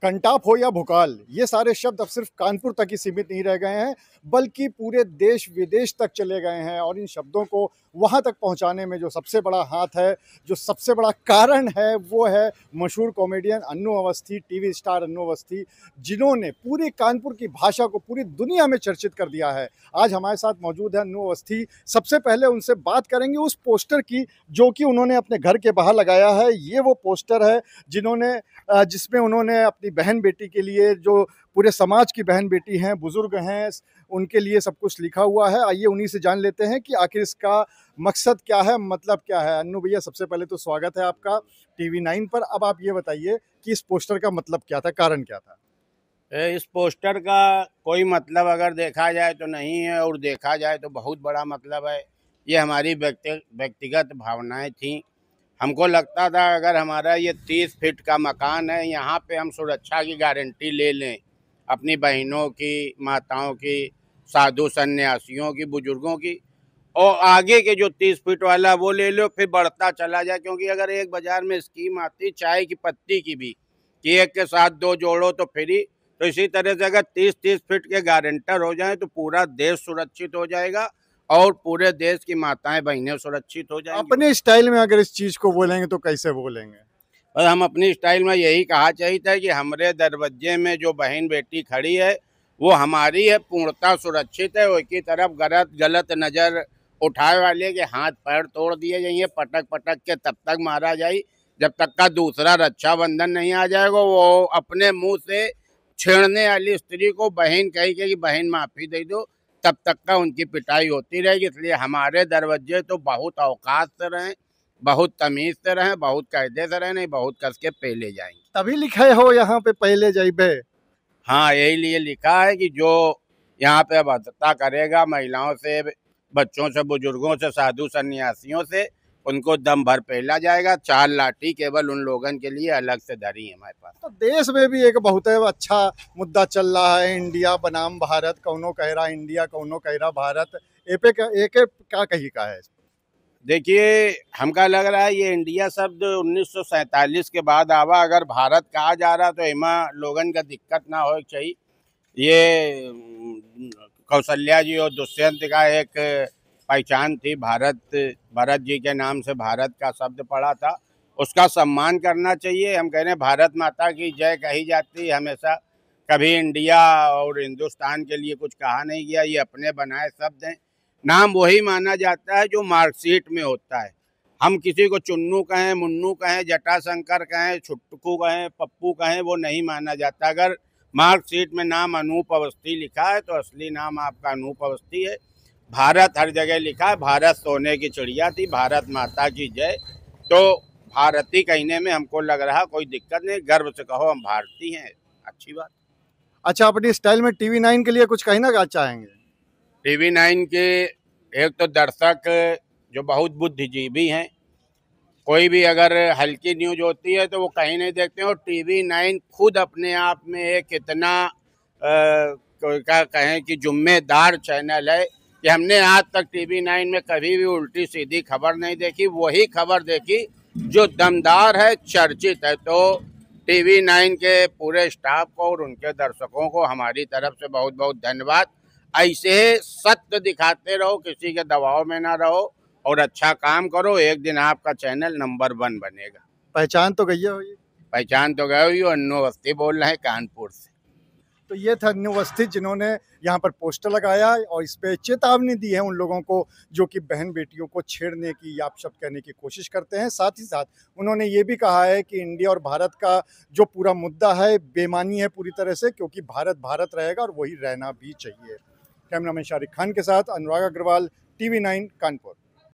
कंटाप हो या भूकाल, ये सारे शब्द अब सिर्फ कानपुर तक ही सीमित नहीं रह गए हैं, बल्कि पूरे देश विदेश तक चले गए हैं। और इन शब्दों को वहाँ तक पहुँचाने में जो सबसे बड़ा हाथ है, जो सबसे बड़ा कारण है, वो है मशहूर comedian Annu Awasthi, TV star Annu Awasthi, जिन्होंने पूरे कानपुर की भाषा को पूरी दुनिया में चर्चित कर दिया है। आज हमारे साथ मौजूद है अन्नू अवस्थी। सबसे पहले उनसे बात करेंगे उस पोस्टर की, जो कि उन्होंने अपने घर के बाहर लगाया है। ये वो पोस्टर है जिसमें उन्होंने अपनी बहन बेटी के लिए, जो पूरे समाज की बहन बेटी हैं, बुजुर्ग हैं, उनके लिए सब कुछ लिखा हुआ है। आइए उन्हीं से जान लेते हैं कि आखिर इसका मकसद क्या है, मतलब क्या है। अन्नू भैया, सबसे पहले तो स्वागत है आपका TV9 पर। अब आप ये बताइए कि इस पोस्टर का मतलब क्या था, कारण क्या था? इस पोस्टर का कोई मतलब अगर देखा जाए तो नहीं है, और देखा जाए तो बहुत बड़ा मतलब है। ये हमारी व्यक्तिगत भावनाएं थी। हमको लगता था अगर हमारा ये 30 फीट का मकान है, यहाँ पे हम सुरक्षा की गारंटी ले लें अपनी बहनों की, माताओं की, साधु सन्यासियों की, बुजुर्गों की, और आगे के जो 30 फीट वाला वो ले लो, फिर बढ़ता चला जाए। क्योंकि अगर एक बाजार में स्कीम आती चाय की पत्ती की भी कि एक के साथ दो जोड़ो तो फ्री, तो इसी तरह से अगर 30-30 फीट के गारंटर हो जाए तो पूरा देश सुरक्षित हो जाएगा और पूरे देश की माताएं बहनें सुरक्षित हो जाएंगी। अपने स्टाइल में अगर इस चीज को बोलेंगे तो कैसे बोलेंगे? और हम अपनी स्टाइल में यही कहा चाहिए कि हमारे दरवाजे में जो बहन बेटी खड़ी है वो हमारी है, पूर्णतः सुरक्षित है। उसकी तरफ गलत नजर उठाए वाले के हाथ पैर तोड़ दिए जाइए, पटक पटक के तब तक मारा जाए जब तक का दूसरा रक्षाबंधन नहीं आ जाएगा। वो अपने मुंह से छेड़ने वाली स्त्री को बहन कही कि बहन माफी दे दो, तब तक का उनकी पिटाई होती रहेगी। इसलिए हमारे दरवाजे तो बहुत औकात से रहें, बहुत तमीज से रहें, बहुत कायदे से रहें, नहीं बहुत कस के पहले जाएंगे। तभी लिखे हो यहाँ पे पहले जाइबे। हाँ, यही लिए लिखा है कि जो यहाँ पे अभद्रता करेगा महिलाओं से, बच्चों से, बुजुर्गों से, साधु सन्यासियों से, उनको दम भर पहला जाएगा। 4 लाठी केवल उन लोगों के लिए अलग से धरी है हमारे पास। तो देश में भी एक बहुत अच्छा मुद्दा चल रहा है, इंडिया बनाम भारत। कौनो कह रहा इंडिया, कौनो कह रहा भारत। एक क्या कही का है? देखिए, हमका लग रहा है ये इंडिया शब्द 1947 के बाद आवा। अगर भारत कहा जा रहा तो इमा लोगन का दिक्कत ना हो चाहिए। ये कौशल्या जी और दुष्यंत का एक पहचान थी। भरत जी के नाम से भारत का शब्द पड़ा था, उसका सम्मान करना चाहिए। हम कह रहे हैं भारत माता की जय कही जाती है हमेशा, कभी इंडिया और हिंदुस्तान के लिए कुछ कहा नहीं गया। ये अपने बनाए शब्द हैं। नाम वही माना जाता है जो मार्कशीट में होता है। हम किसी को चुन्नू कहें, मुन्नू कहें, जटाशंकर कहें, छुटकू कहें, पप्पू कहें, वो नहीं माना जाता। अगर मार्कशीट में नाम अनूप अवस्थी लिखा है तो असली नाम आपका अनूप अवस्थी है। भारत हर जगह लिखा है। भारत सोने की चिड़िया थी, भारत माता की जय। तो भारतीय कहने में हमको लग रहा कोई दिक्कत नहीं। गर्व से कहो हम भारतीय हैं, अच्छी बात। अच्छा, अपनी स्टाइल में TV9 के लिए कुछ कहना चाहेंगे? TV9 के एक तो दर्शक जो बहुत बुद्धिजीवी हैं, कोई भी अगर हल्की न्यूज होती है तो वो कहीं नहीं देखते हैं। और TV9 खुद अपने आप में एक इतना क्या कहें कि जिम्मेदार चैनल है कि हमने आज तक TV9 में कभी भी उल्टी सीधी खबर नहीं देखी। वही खबर देखी जो दमदार है, चर्चित है। तो TV9 के पूरे स्टाफ को और उनके दर्शकों को हमारी तरफ से बहुत बहुत धन्यवाद। ऐसे सत्य दिखाते रहो, किसी के दबाव में ना रहो और अच्छा काम करो। एक दिन आपका चैनल नंबर 1 बनेगा। पहचान तो गई हो? पहचान तो गए हो। अन्नू अवस्थी बोल रहे हैं कानपुर से। तो ये था अन्नू अवस्थी, जिन्होंने यहाँ पर पोस्टर लगाया और इस पे चेतावनी दी है उन लोगों को जो कि बहन बेटियों को छेड़ने की या अपशब्द कहने की कोशिश करते हैं। साथ ही साथ उन्होंने ये भी कहा है कि इंडिया और भारत का जो पूरा मुद्दा है बेमानी है पूरी तरह से, क्योंकि भारत भारत रहेगा और वही रहना भी चाहिए। कैमरामैन शारिक खान के साथ अनुराग अग्रवाल, TV9 कानपुर।